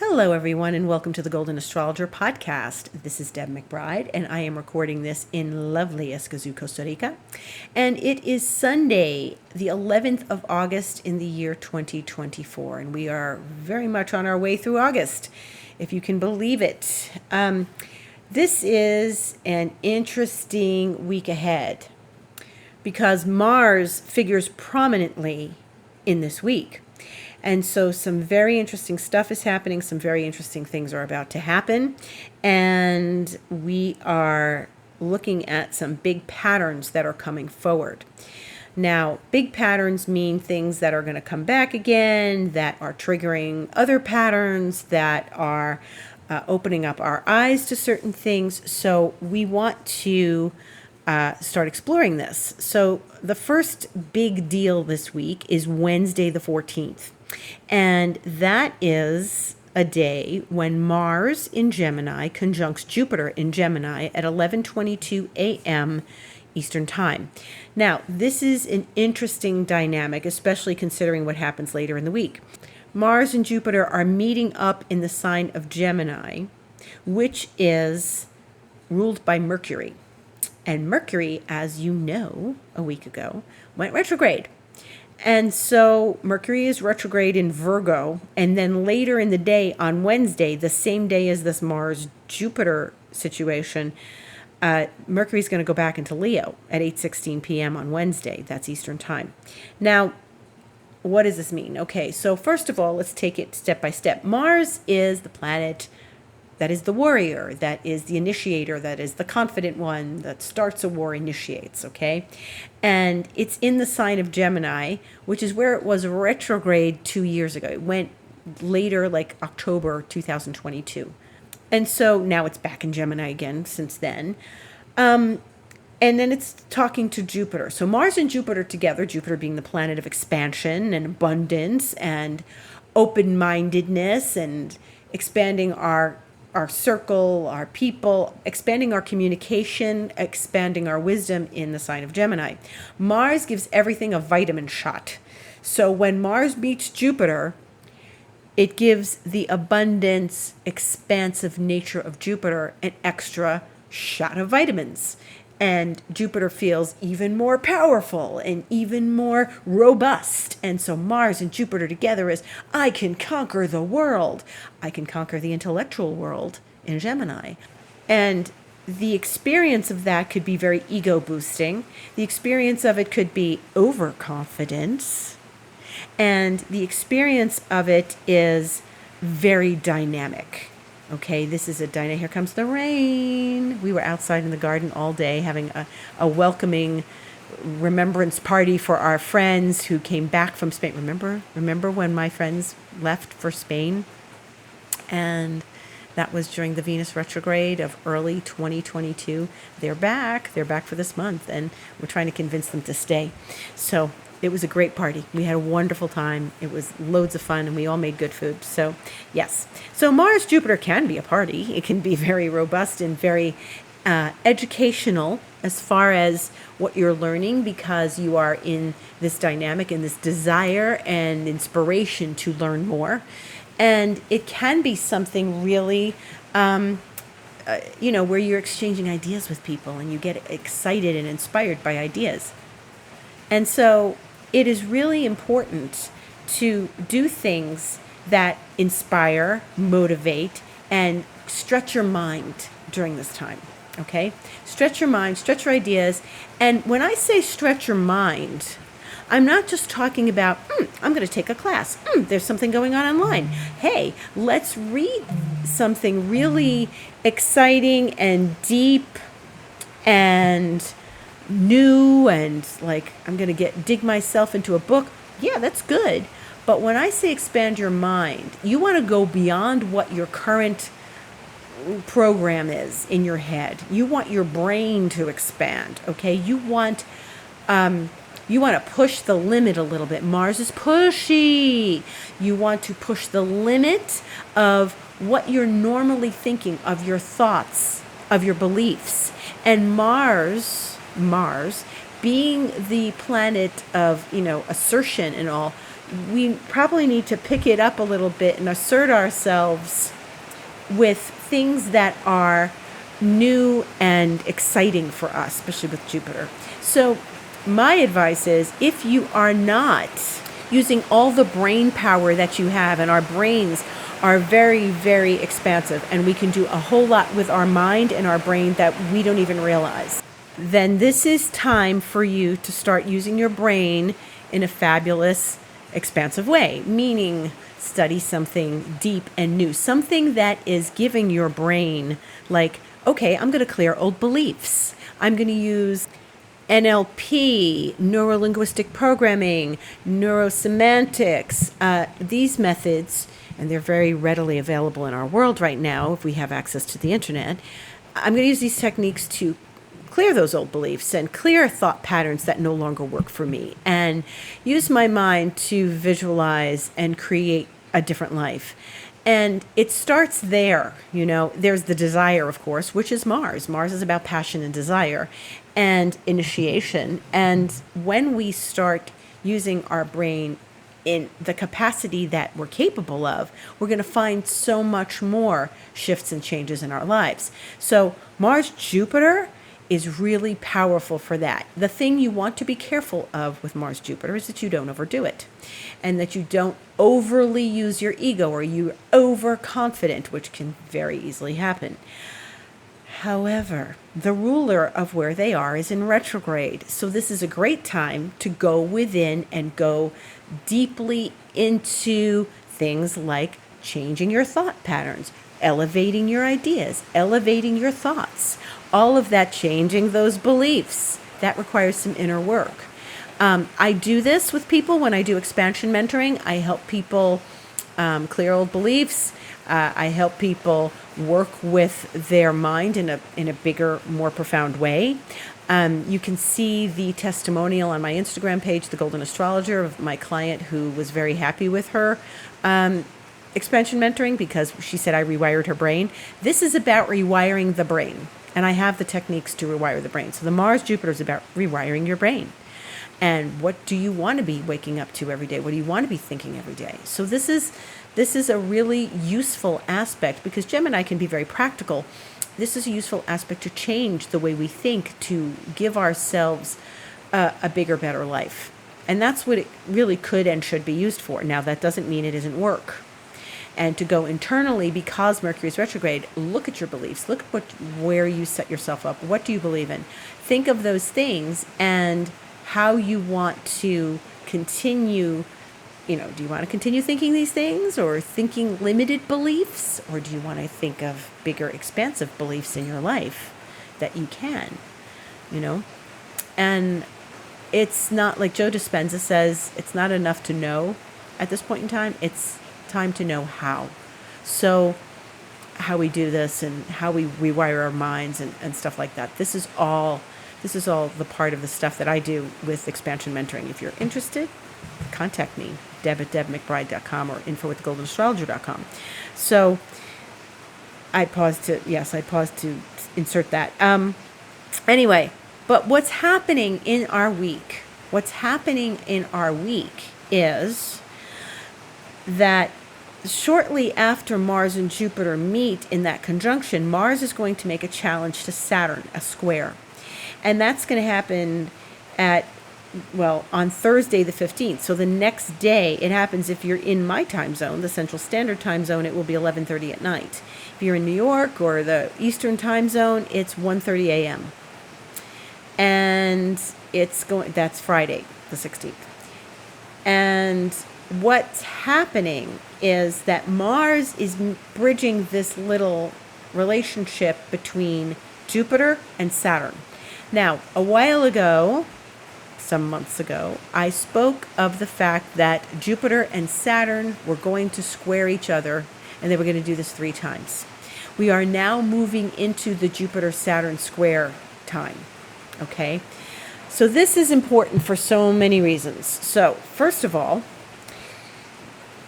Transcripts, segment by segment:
Hello, everyone, and welcome to the Golden Astrologer Podcast. This is Deb McBride, and I am recording this in lovely Escazú, Costa Rica. And it is Sunday, the 11th of August in the year 2024, and we are very much on our way through August, if you can believe it. This is an interesting week ahead because Mars figures prominently in this week. And so some very interesting stuff is happening. Some very interesting things are about to happen. And we are looking at some big patterns that are coming forward. Now, big patterns mean things that are going to come back again, that are triggering other patterns, that are opening up our eyes to certain things. So we want to start exploring this. So the first big deal this week is Wednesday the 14th. And that is a day when Mars in Gemini conjuncts Jupiter in Gemini at 11:22 a.m. Eastern Time. Now, this is an interesting dynamic, especially considering what happens later in the week. Mars and Jupiter are meeting up in the sign of Gemini, which is ruled by Mercury. And Mercury, as you know, a week ago, went retrograde. And so Mercury is retrograde in Virgo, and then later in the day on Wednesday, the same day as this Mars-Jupiter situation, Mercury is going to go back into Leo at 8:16 p.m. on Wednesday. That's Eastern Time. Now, what does this mean? Okay, so first of all, let's take it step by step. Mars is the planet that is the warrior, that is the initiator, that is the confident one, that starts a war, initiates, okay? And it's in the sign of Gemini, which is where it was retrograde 2 years ago. It went later, like October 2022. And so now it's back in Gemini again since then. And then it's talking to Jupiter. So Mars and Jupiter together, Jupiter being the planet of expansion and abundance and open-mindedness and expanding our circle, our people, expanding our communication, expanding our wisdom in the sign of Gemini. Mars gives everything a vitamin shot. So when Mars meets Jupiter, it gives the abundance, expansive nature of Jupiter an extra shot of vitamins. And Jupiter feels even more powerful and even more robust. And so Mars and Jupiter together is, I can conquer the world. I can conquer the intellectual world in Gemini. And the experience of that could be very ego boosting. The experience of it could be overconfidence. And the experience of it is very dynamic. Okay, this is a dynamic. Here comes the rain. We were outside in the garden all day having a welcoming remembrance party for our friends who came back from Spain. Remember when my friends left for Spain? And that was during the Venus retrograde of early 2022. They're back. They're back for this month, and we're trying to convince them to stay. So it was a great party. We had a wonderful time. It was loads of fun, and we all made good food. So, yes. So Mars-Jupiter can be a party. It can be very robust and very educational as far as what you're learning, because you are in this dynamic and this desire and inspiration to learn more. And it can be something really, where you're exchanging ideas with people and you get excited and inspired by ideas. And so it is really important to do things that inspire, motivate, and stretch your mind during this time, okay? Stretch your mind, stretch your ideas. And when I say stretch your mind, I'm not just talking about, I'm going to take a class. There's something going on online. Hey, let's read something really exciting and deep and new, and like I'm going to dig myself into a book. Yeah, that's good. But when I say expand your mind, you want to go beyond what your current program is in your head. You want your brain to expand, okay? You want to push the limit a little bit. Mars is pushy. You want to push the limit of what you're normally thinking, of your thoughts, of your beliefs. And Mars being the planet of, assertion and all, we probably need to pick it up a little bit and assert ourselves with things that are new and exciting for us, especially with Jupiter. So my advice is, if you are not using all the brain power that you have, and our brains are very, very expansive, and we can do a whole lot with our mind and our brain that we don't even realize, then this is time for you to start using your brain in a fabulous, expansive way, meaning study something deep and new, something that is giving your brain, like, okay, I'm going to clear old beliefs. I'm going to use NLP, neuro-linguistic programming, neurosemantics, these methods, and they're very readily available in our world right now if we have access to the internet. I'm going to use these techniques to clear those old beliefs and clear thought patterns that no longer work for me, and use my mind to visualize and create a different life. And it starts there, There's the desire, of course, which is Mars. Mars is about passion and desire and initiation. And when we start using our brain in the capacity that we're capable of, we're going to find so much more shifts and changes in our lives. So Mars-Jupiter is really powerful for that. The thing you want to be careful of with Mars-Jupiter is that you don't overdo it, and that you don't overly use your ego, or you're overconfident, which can very easily happen. However, the ruler of where they are is in retrograde. So this is a great time to go within and go deeply into things like changing your thought patterns, elevating your ideas, elevating your thoughts, all of that, changing those beliefs. That requires some inner work. I do this with people when I do expansion mentoring. I help people clear old beliefs. I help people work with their mind in a bigger, more profound way. You can see the testimonial on my Instagram page, The Golden Astrologer, of my client who was very happy with her expansion mentoring, because she said I rewired her brain. This is about rewiring the brain, and I have the techniques to rewire the brain. So the Mars-Jupiter is about rewiring your brain. And what do you want to be waking up to every day? What do you want to be thinking every day? So this is a really useful aspect, because Gemini can be very practical. This is a useful aspect to change the way we think, to give ourselves a bigger, better life. And that's what it really could and should be used for. Now, that doesn't mean it isn't work. And to go internally, because Mercury is retrograde, look at your beliefs. Look at where you set yourself up. What do you believe in? Think of those things and how you want to continue. Do you want to continue thinking these things, or thinking limited beliefs? Or do you want to think of bigger, expansive beliefs in your life that you can, And it's not, like Joe Dispenza says, it's not enough to know at this point in time. It's time to know how. So how we do this and how we rewire our minds and stuff like that. This is all the part of the stuff that I do with expansion mentoring. If you're interested, contact me, deb@debmcbride.com, or info@thegoldenastrologer.com. So I paused to insert that. Anyway, but what's happening in our week? Is that shortly after Mars and Jupiter meet in that conjunction, Mars is going to make a challenge to Saturn, a square. And that's going to happen on Thursday the 15th. So the next day, it happens if you're in my time zone, the Central Standard Time Zone, it will be 11:30 at night. If you're in New York or the Eastern Time Zone, it's 1:30 a.m. And that's Friday the 16th. And what's happening is that Mars is bridging this little relationship between Jupiter and Saturn. Now, a while ago, some months ago, I spoke of the fact that Jupiter and Saturn were going to square each other, and they were going to do this 3 times. We are now moving into the Jupiter-Saturn square time, okay? So this is important for so many reasons. So, first of all,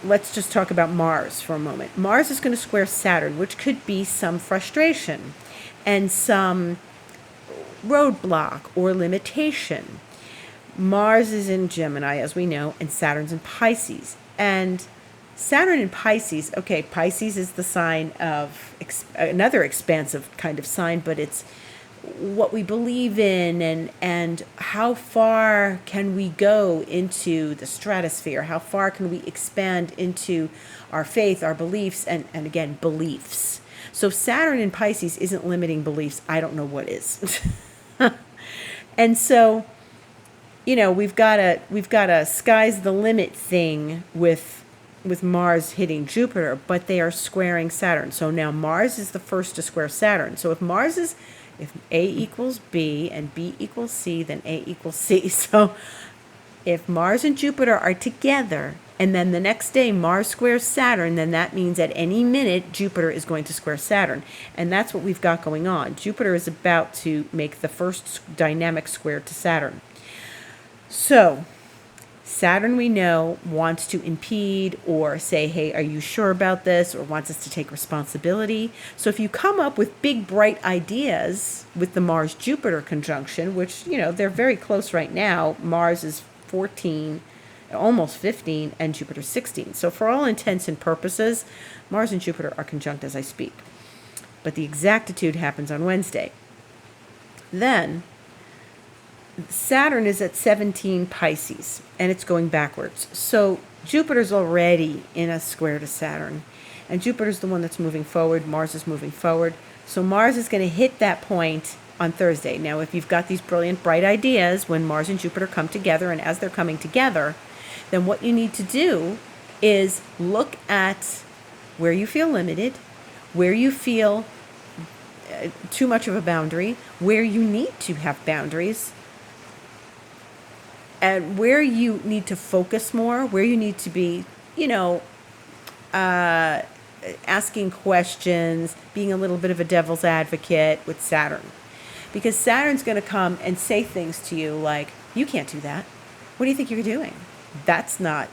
let's just talk about Mars for a moment. Mars is going to square Saturn, which could be some frustration and some roadblock or limitation. Mars is in Gemini, as we know, and Saturn's in Pisces. And Saturn in Pisces, okay, Pisces is the sign of another expansive kind of sign, but it's what we believe in and how far can we go into the stratosphere? How far can we expand into our faith, our beliefs, and again, beliefs. So Saturn in Pisces isn't limiting beliefs. I don't know what is. And so, we've got a sky's the limit thing with Mars hitting Jupiter, but they are squaring Saturn. So now Mars is the first to square Saturn. So if A equals B and B equals C, then A equals C. So if Mars and Jupiter are together, and then the next day Mars squares Saturn, then that means at any minute Jupiter is going to square Saturn. And that's what we've got going on. Jupiter is about to make the first dynamic square to Saturn. So Saturn, we know, wants to impede or say, hey, are you sure about this? Or wants us to take responsibility. So if you come up with big, bright ideas with the Mars-Jupiter conjunction, which, they're very close right now. Mars is 14, almost 15, and Jupiter 16. So for all intents and purposes, Mars and Jupiter are conjunct as I speak. But the exactitude happens on Wednesday. Then Saturn is at 17 Pisces, and it's going backwards. So Jupiter's already in a square to Saturn, and Jupiter's the one that's moving forward. Mars is moving forward. So Mars is going to hit that point on Thursday. Now, if you've got these brilliant, bright ideas when Mars and Jupiter come together, and as they're coming together, then what you need to do is look at where you feel limited, where you feel too much of a boundary, where you need to have boundaries, and where you need to focus more, where you need to be, asking questions, being a little bit of a devil's advocate with Saturn. Because Saturn's going to come and say things to you like, you can't do that. What do you think you're doing? That's not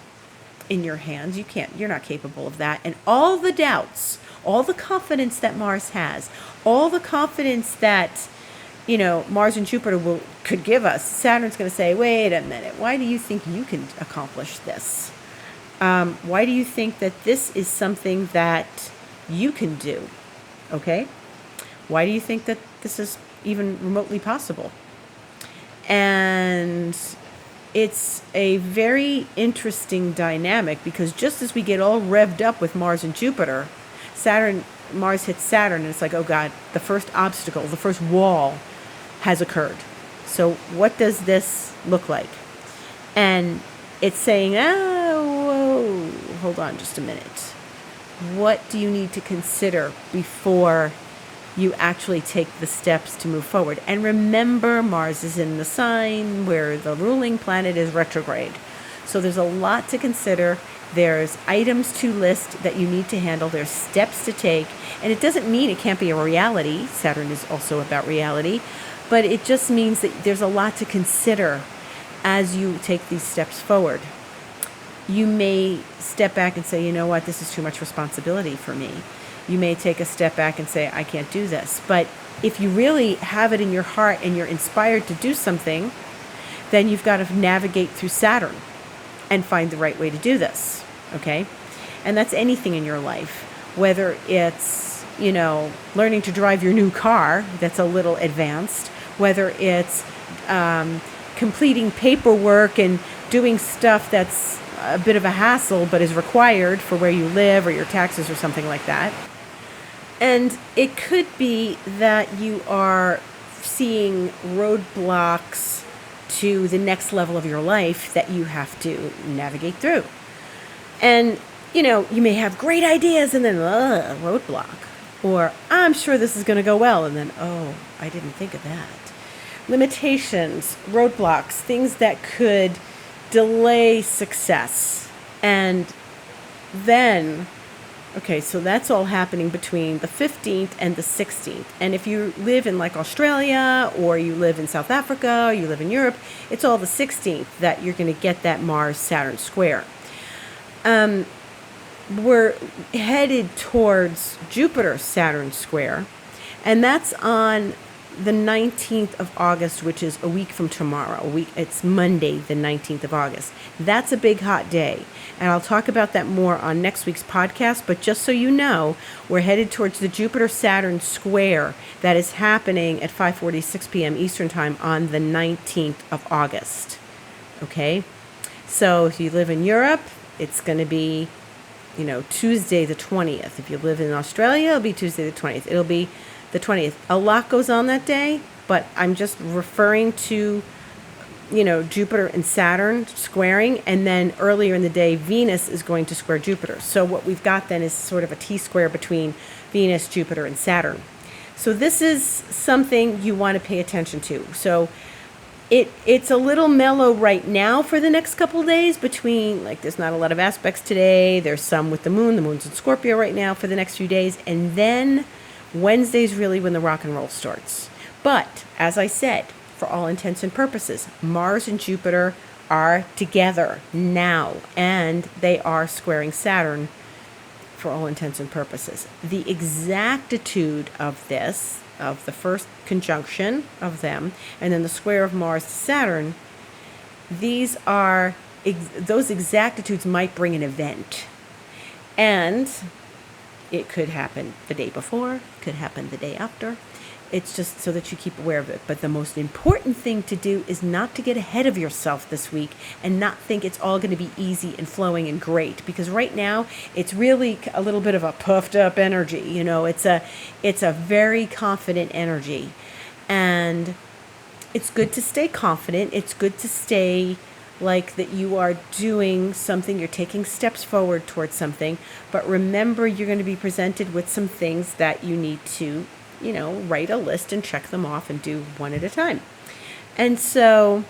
in your hands. You're not capable of that. And all the doubts, all the confidence that Mars has, all the confidence that Mars and Jupiter could give us, Saturn's going to say, wait a minute, why do you think you can accomplish this? Why do you think that this is something that you can do? Okay? Why do you think that this is even remotely possible? And it's a very interesting dynamic because just as we get all revved up with Mars and Jupiter, Mars hits Saturn, and it's like, oh God, the first obstacle, the first wall has occurred. So what does this look like? And it's saying, whoa, hold on just a minute. What do you need to consider before you actually take the steps to move forward? And remember, Mars is in the sign where the ruling planet is retrograde. So there's a lot to consider. There's items to list that you need to handle. There's steps to take. And it doesn't mean it can't be a reality. Saturn is also about reality. But it just means that there's a lot to consider as you take these steps forward. You may step back and say, you know what, this is too much responsibility for me. You may take a step back and say, I can't do this. But if you really have it in your heart and you're inspired to do something, then you've got to navigate through Saturn and find the right way to do this, okay? And that's anything in your life, whether it's, learning to drive your new car, that's a little advanced, whether it's completing paperwork and doing stuff that's a bit of a hassle but is required for where you live or your taxes or something like that. And it could be that you are seeing roadblocks to the next level of your life that you have to navigate through. And, you may have great ideas and then, roadblock. Or, I'm sure this is going to go well, and then, oh, I didn't think of that. Limitations, roadblocks, things that could delay success. And then, okay, so that's all happening between the 15th and the 16th. And if you live in like Australia, or you live in South Africa, or you live in Europe, it's all the 16th that you're going to get that Mars-Saturn square. We're headed towards Jupiter-Saturn square, and that's on the 19th of August, which is a week from tomorrow. It's Monday, the 19th of August. That's a big hot day. And I'll talk about that more on next week's podcast. But just so you know, we're headed towards the Jupiter-Saturn square that is happening at 5:46 p.m. Eastern Time on the 19th of August. Okay? So if you live in Europe, it's going to be, Tuesday the 20th. If you live in Australia, it'll be Tuesday the 20th. It'll be the 20th. A lot goes on that day, but I'm just referring to, Jupiter and Saturn squaring, and then earlier in the day, Venus is going to square Jupiter. So what we've got then is sort of a T-square between Venus, Jupiter, and Saturn. So this is something you want to pay attention to. So it's a little mellow right now for the next couple of days between, there's not a lot of aspects today. There's some with the moon. The moon's in Scorpio right now for the next few days. And then Wednesday's really when the rock and roll starts. But, as I said, for all intents and purposes, Mars and Jupiter are together now, and they are squaring Saturn for all intents and purposes. The exactitude of this, of the first conjunction of them, and then the square of Mars to Saturn, those exactitudes might bring an event. And it could happen the day before, could happen the day after. It's just so that you keep aware of it. But the most important thing to do is not to get ahead of yourself this week and not think it's all going to be easy and flowing and great. Because right now, it's really a little bit of a puffed up energy. It's a very confident energy. And it's good to stay confident. It's good to stay like that you are doing something, you're taking steps forward towards something. But remember, you're going to be presented with some things that you need to write a list and check them off and do one at a time. And so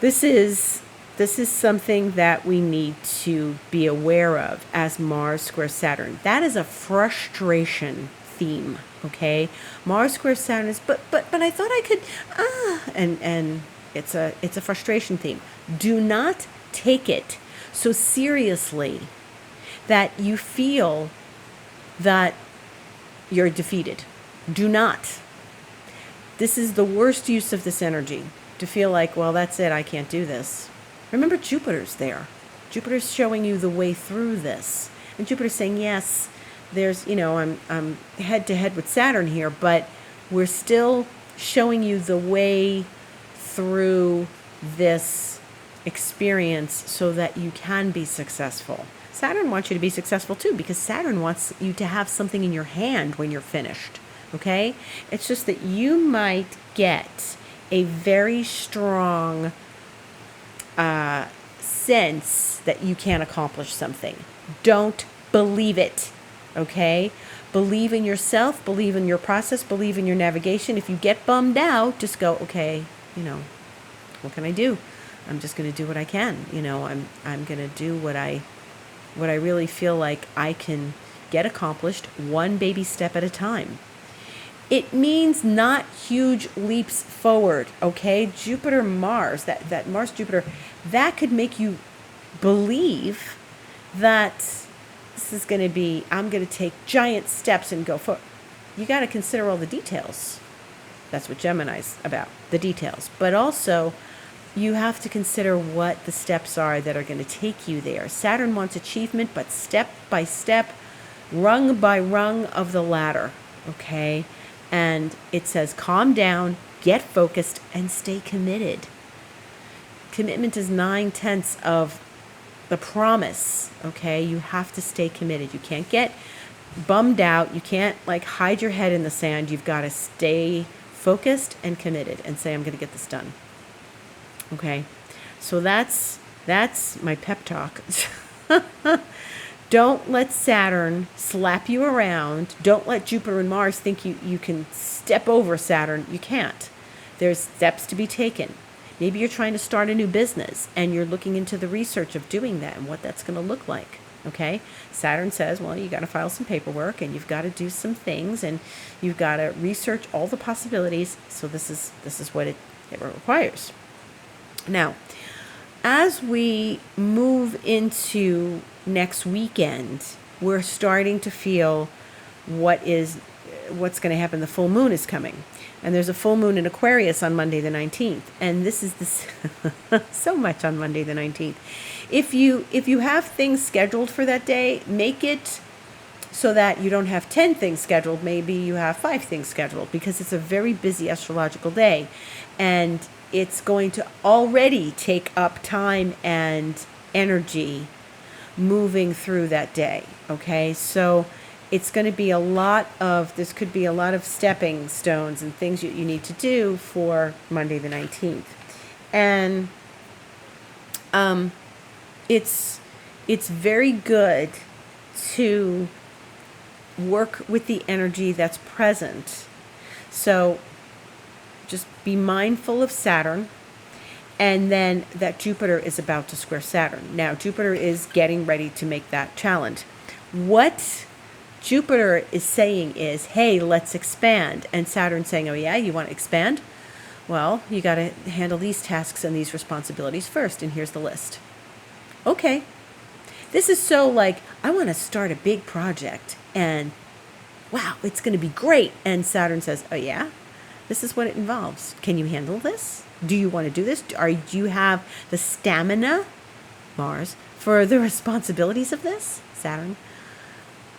this is something that we need to be aware of as Mars squares Saturn. That is a frustration theme, okay? Mars squares Saturn is, but I thought I could, and it's a frustration theme. Do not take it so seriously that you feel that you're defeated. Do not. This is the worst use of this energy, to feel like, well, that's it, I can't do this. Remember, Jupiter's there. Jupiter's showing you the way through this. And Jupiter's saying, yes, there's, I'm head to head with Saturn here, but we're still showing you the way through this experience so that you can be successful. Saturn wants you to be successful too, because Saturn wants you to have something in your hand when you're finished, okay? It's just that you might get a very strong sense that you can't accomplish something. Don't believe it, okay? Believe in yourself, believe in your process, believe in your navigation. If you get bummed out, just go, okay, what can I do? I'm just going to do what I can. I'm going to do what I really feel like I can get accomplished one baby step at a time. It means not huge leaps forward, okay? Jupiter, Mars, that Mars, Jupiter, that could make you believe that this is going to be, I'm going to take giant steps and go forward. You got to consider all the details. That's what Gemini's about, the details. But also, you have to consider what the steps are that are going to take you there. Saturn wants achievement, but step by step, rung by rung of the ladder, okay? And it says, calm down, get focused, and stay committed. Commitment is 9/10 of the promise, okay? You have to stay committed. You can't get bummed out. You can't, hide your head in the sand. You've got to stay focused and committed and say, I'm going to get this done. Okay, so that's my pep talk. Don't let Saturn slap you around. Don't let Jupiter and Mars think you can step over Saturn. You can't. There's steps to be taken. Maybe you're trying to start a new business and you're looking into the research of doing that and what that's going to look like. Okay, Saturn says, well, you got to file some paperwork and you've got to do some things and you've got to research all the possibilities. So this is what it requires. Now, as we move into next weekend, we're starting to feel what is what's going to happen. The full moon is coming, and there's a full moon in Aquarius on Monday the 19th, and this is this so much on Monday the 19th. If you have things scheduled for that day, make it so that you don't have 10 things scheduled. Maybe you have 5 things scheduled, because it's a very busy astrological day, and it's going to already take up time and energy moving through that day. Okay, so it's going to be this could be a lot of stepping stones and things you need to do for Monday the 19th. And it's very good to work with the energy that's present. So just be mindful of Saturn, and then that Jupiter is about to square Saturn. Now, Jupiter is getting ready to make that challenge. What Jupiter is saying is, hey, let's expand. And Saturn's saying, oh yeah, you want to expand? Well, you got to handle these tasks and these responsibilities first, and here's the list. Okay. This is so like, I want to start a big project, and wow, it's going to be great. And Saturn says, oh yeah, this is what it involves. Can you handle this? Do you want to do this? Do you have the stamina, Mars, for the responsibilities of this, Saturn?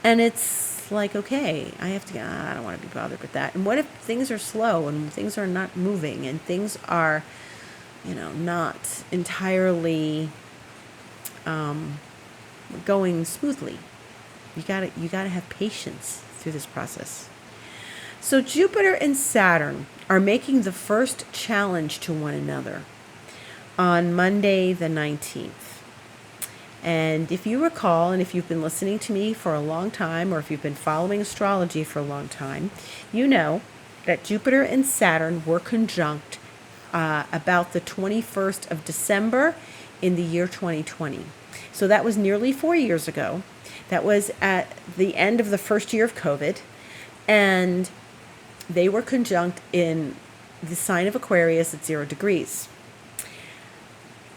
And it's like, okay, I don't want to be bothered with that. And what if things are slow and things are not moving and things are, not entirely going smoothly? You gotta have patience through this process. So Jupiter and Saturn are making the first challenge to one another on Monday the 19th. And if you recall, and if you've been listening to me for a long time, or if you've been following astrology for a long time, you know that Jupiter and Saturn were conjunct about the 21st of December in the year 2020. So that was nearly 4 years ago. That was at the end of the first year of COVID. And they were conjunct in the sign of Aquarius at 0 degrees.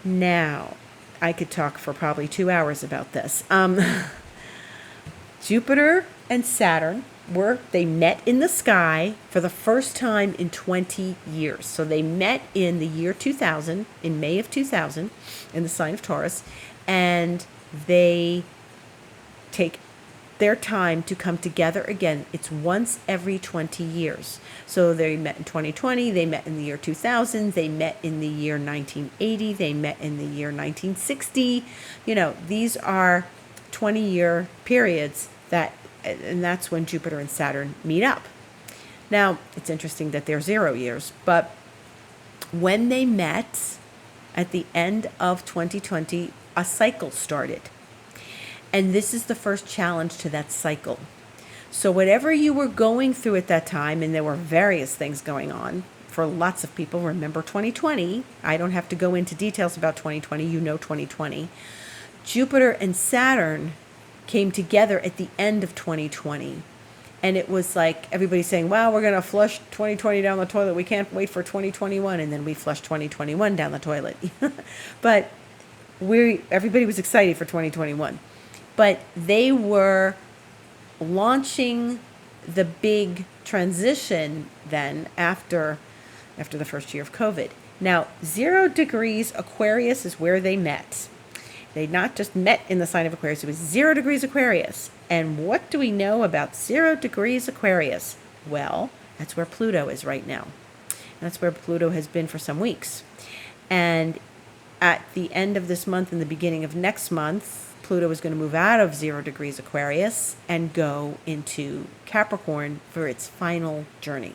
Now, I could talk for probably 2 hours about this. Jupiter and Saturn they met in the sky for the first time in 20 years. So they met in the year 2000, in May of 2000, in the sign of Taurus, and they take their time to come together again. It's once every 20 years. So they met in 2020, they met in the year 2000, they met in the year 1980, they met in the year 1960. These are 20-year periods and that's when Jupiter and Saturn meet up. Now, it's interesting that they're 0 years, but when they met at the end of 2020, a cycle started. And this is the first challenge to that cycle. So whatever you were going through at that time, and there were various things going on for lots of people. Remember 2020. I don't have to go into details about 2020. 2020. Jupiter and Saturn came together at the end of 2020. And it was like everybody's saying, wow, we're going to flush 2020 down the toilet. We can't wait for 2021. And then we flushed 2021 down the toilet. But everybody was excited for 2021. But they were launching the big transition then after the first year of COVID. Now, 0 degrees Aquarius is where they met. They not just met in the sign of Aquarius, it was 0 degrees Aquarius. And what do we know about 0 degrees Aquarius? Well, that's where Pluto is right now. That's where Pluto has been for some weeks. And at the end of this month and the beginning of next month, Pluto is going to move out of 0 degrees Aquarius and go into Capricorn for its final journey.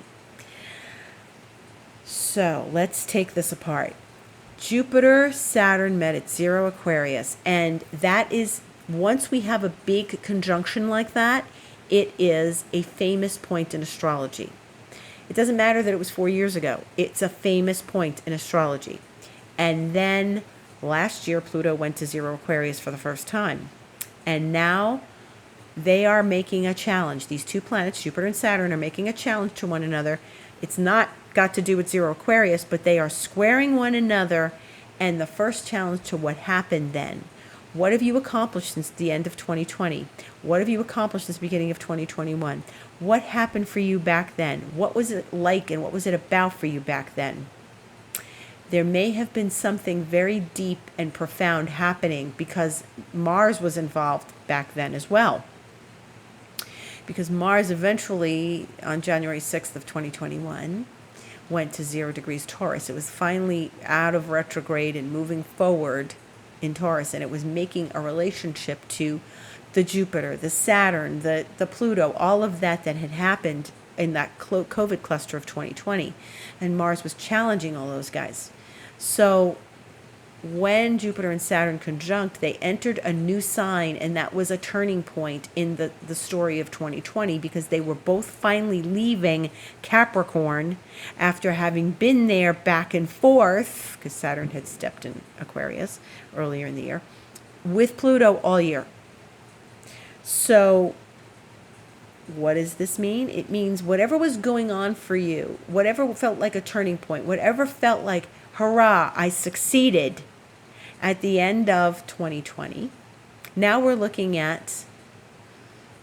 So let's take this apart. Jupiter, Saturn met at 0 Aquarius. And that is, once we have a big conjunction like that, it is a famous point in astrology. It doesn't matter that it was 4 years ago. It's a famous point in astrology. And then last year, Pluto went to 0 Aquarius for the first time. And now they are making a challenge. These two planets, Jupiter and Saturn, are making a challenge to one another. It's not got to do with 0 Aquarius, but they are squaring one another. And the first challenge to what happened then What have you accomplished since the end of 2020? What have you accomplished since the beginning of 2021? What happened for you back then? What was it like and what was it about for you back then? There may have been something very deep and profound happening because Mars was involved back then as well. Because Mars eventually, on January 6th of 2021, went to 0 degrees Taurus. It was finally out of retrograde and moving forward in Taurus, and it was making a relationship to the Jupiter, the Saturn, the Pluto, all of that had happened in that COVID cluster of 2020. And Mars was challenging all those guys. So when Jupiter and Saturn conjunct, they entered a new sign, and that was a turning point in the story of 2020 because they were both finally leaving Capricorn after having been there back and forth, because Saturn had stepped in Aquarius earlier in the year, with Pluto all year. So what does this mean? It means whatever was going on for you, whatever felt like a turning point, whatever felt like, hurrah, I succeeded at the end of 2020. Now we're looking at,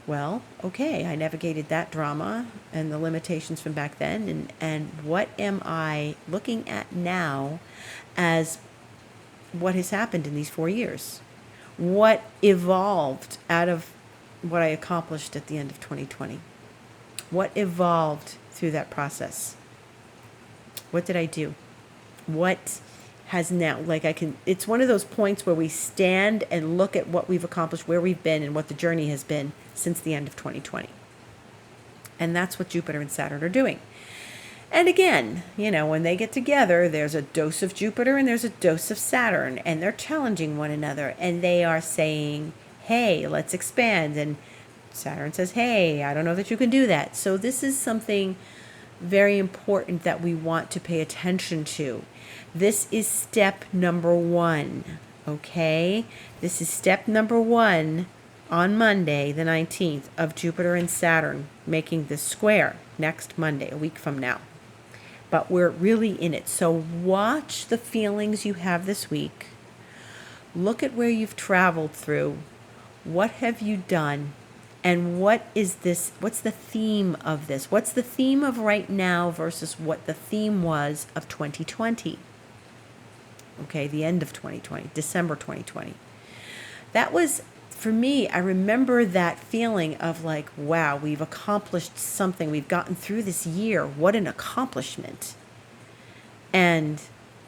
well, okay, I navigated that drama and the limitations from back then, and what am I looking at now as what has happened in these 4 years? What evolved out of what I accomplished at the end of 2020? What evolved through that process? What did I do? What has now, it's one of those points where we stand and look at what we've accomplished, where we've been, and what the journey has been since the end of 2020. And that's what Jupiter and Saturn are doing. And again, when they get together, there's a dose of Jupiter and there's a dose of Saturn, and they're challenging one another, and they are saying, hey, let's expand. And Saturn says, hey, I don't know that you can do that. So this is something very important that we want to pay attention to. This is step number 1, okay? This is step number 1 on Monday, the 19th, of Jupiter and Saturn making this square next Monday, a week from now. But we're really in it. So watch the feelings you have this week. Look at where you've traveled through. What have you done? And what is this? What's the theme of this? What's the theme of right now versus what the theme was of 2020? Okay, the end of 2020, December 2020. That was, for me, I remember that feeling of like, wow, we've accomplished something. We've gotten through this year. What an accomplishment. And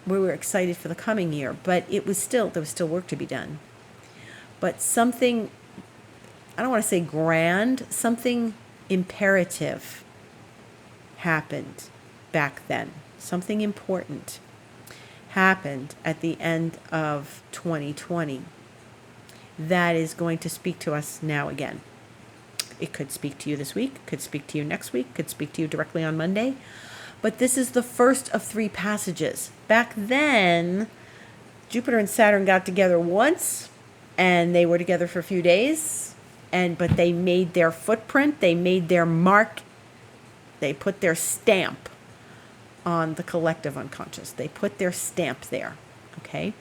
we were excited for the coming year, but there was still work to be done. But something, I don't want to say grand, something imperative happened back then. Something important happened at the end of 2020 that is going to speak to us now again. It could speak to you this week, could speak to you next week, could speak to you directly on Monday. But this is the first of 3 passages. Back then, Jupiter and Saturn got together once, and they were together for a few days, but they made their footprint, they made their mark, they put their stamp on the collective unconscious. They put their stamp there, okay?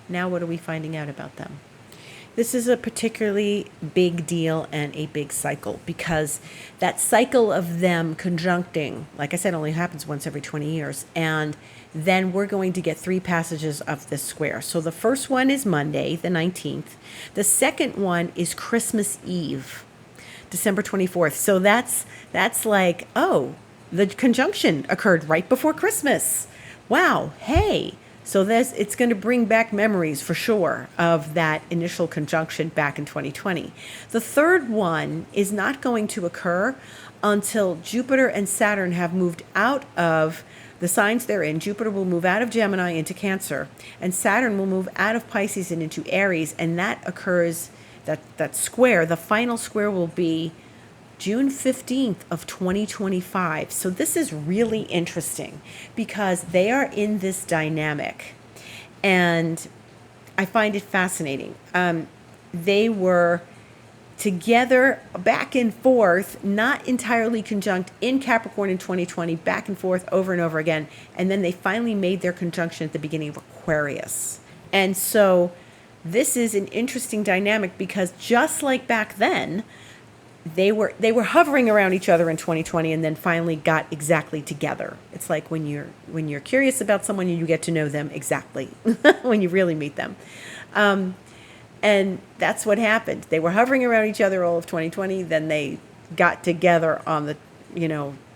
Now what are we finding out about them? This is a particularly big deal and a big cycle, because that cycle of them conjuncting, like I said, only happens once every 20 years. And then we're going to get 3 passages of this square. So the first one is Monday, the 19th. The second one is Christmas Eve, December 24th. So that's like, oh, the conjunction occurred right before Christmas. Wow, hey. So it's going to bring back memories for sure of that initial conjunction back in 2020. The third one is not going to occur until Jupiter and Saturn have moved out of the signs they're in. Jupiter will move out of Gemini into Cancer, and Saturn will move out of Pisces and into Aries, and that occurs, that square, the final square will be June 15th of 2025. So this is really interesting because they are in this dynamic, and I find it fascinating. They were together back and forth, not entirely conjunct in Capricorn in 2020, back and forth over and over again. And then they finally made their conjunction at the beginning of Aquarius. And so this is an interesting dynamic because just like back then, they were hovering around each other in 2020 and then finally got exactly together. It's like when you're curious about someone, you get to know them exactly when you really meet them. And that's what happened. They were hovering around each other all of 2020. Then they got together on the,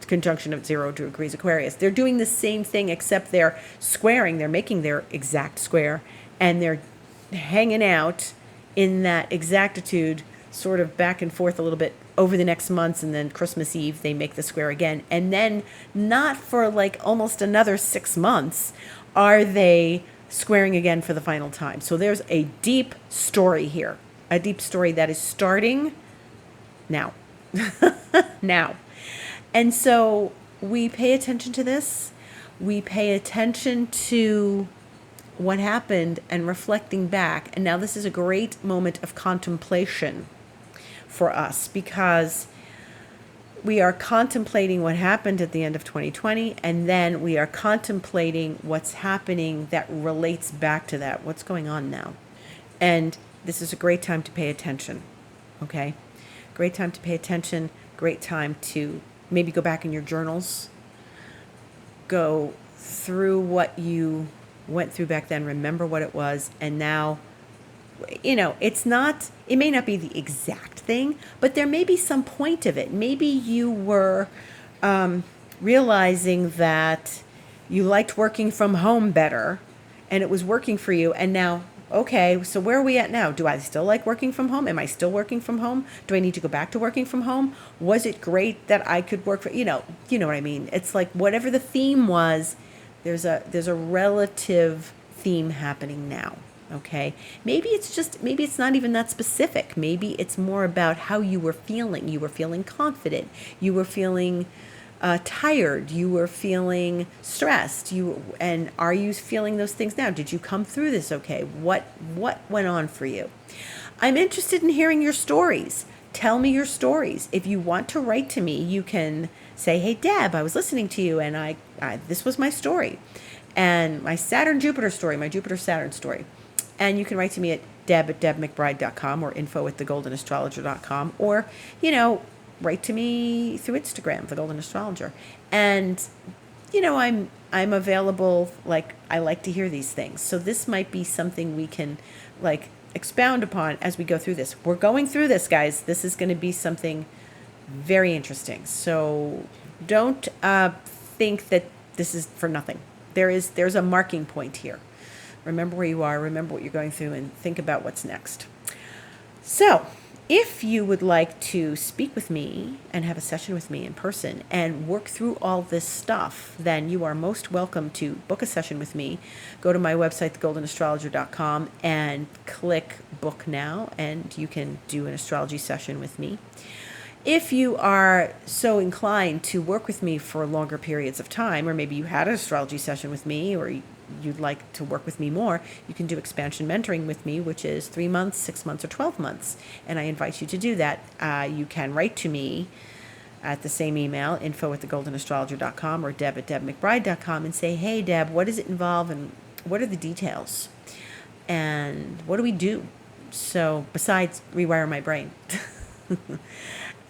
conjunction of 0 degrees Aquarius. They're doing the same thing, except they're squaring. They're making their exact square, and they're hanging out in that exactitude, sort of back and forth a little bit over the next months. And then Christmas Eve, they make the square again. And then not for like almost another 6 months are they squaring again for the final time. So there's a deep story here, a deep story that is starting now. Now. And so we pay attention to this. We pay attention to what happened and reflecting back. And now this is a great moment of contemplation for us, because we are contemplating what happened at the end of 2020, and then we are contemplating what's happening that relates back to that, what's going on now. And this is a great time to pay attention, okay? Great time to pay attention, great time to maybe go back in your journals, go through what you went through back then, remember what it was, and now, it may not be the exact thing, but there may be some point of it. Maybe you were realizing that you liked working from home better, and it was working for you, and now, okay, so where are we at now? Do I still like working from home? Am I still working from home? Do I need to go back to working from home? Was it great that I could work for, you know what I mean? It's like whatever the theme was, there's a relative theme happening now. Okay. Maybe it's not even that specific. Maybe it's more about how you were feeling. You were feeling confident. You were feeling tired. You were feeling stressed. And are you feeling those things now? Did you come through this okay? What went on for you? I'm interested in hearing your stories. Tell me your stories. If you want to write to me, you can say, "Hey, Deb, I was listening to you, and I this was my story, and my Saturn-Jupiter story, my Jupiter-Saturn story." And you can write to me at deb@debmcbride.com or info@thegoldenastrologer.com, or, write to me through Instagram, The Golden Astrologer. And, I'm available. Like, I like to hear these things. So this might be something we can, expound upon as we go through this. We're going through this, guys. This is going to be something very interesting. So don't think that this is for nothing. There's a marking point here. Remember where you are, remember what you're going through, and think about what's next. So, if you would like to speak with me and have a session with me in person and work through all this stuff, then you are most welcome to book a session with me. Go to my website, thegoldenastrologer.com, and click Book Now, and you can do an astrology session with me. If you are so inclined to work with me for longer periods of time, or maybe you had an astrology session with me, or you'd like to work with me more, you can do expansion mentoring with me, which is 3 months, 6 months, or 12 months. And I invite you to do that. You can write to me at the same email, info@thegoldenastrologer.com or deb@debmcbride.com, and say, "Hey, Deb, what does it involve, and what are the details? And what do we do?" So besides rewire my brain.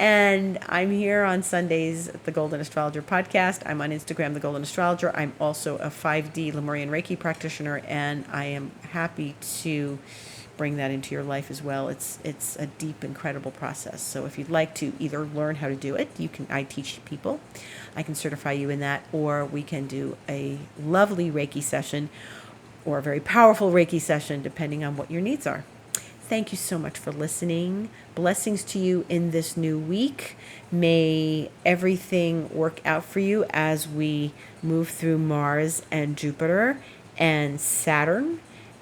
And I'm here on Sundays at the Golden Astrologer Podcast. I'm on Instagram, The Golden Astrologer. I'm also a 5D Lemurian Reiki practitioner, and I am happy to bring that into your life as well. It's a deep, incredible process. So if you'd like to either learn how to do it, I teach people. I can certify you in that, or we can do a lovely Reiki session or a very powerful Reiki session, depending on what your needs are. Thank you so much for listening. Blessings to you in this new week. May everything work out for you as we move through Mars and Jupiter and Saturn.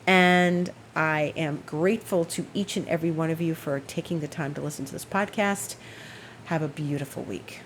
And I am grateful to each and every one of you for taking the time to listen to this podcast. Have a beautiful week.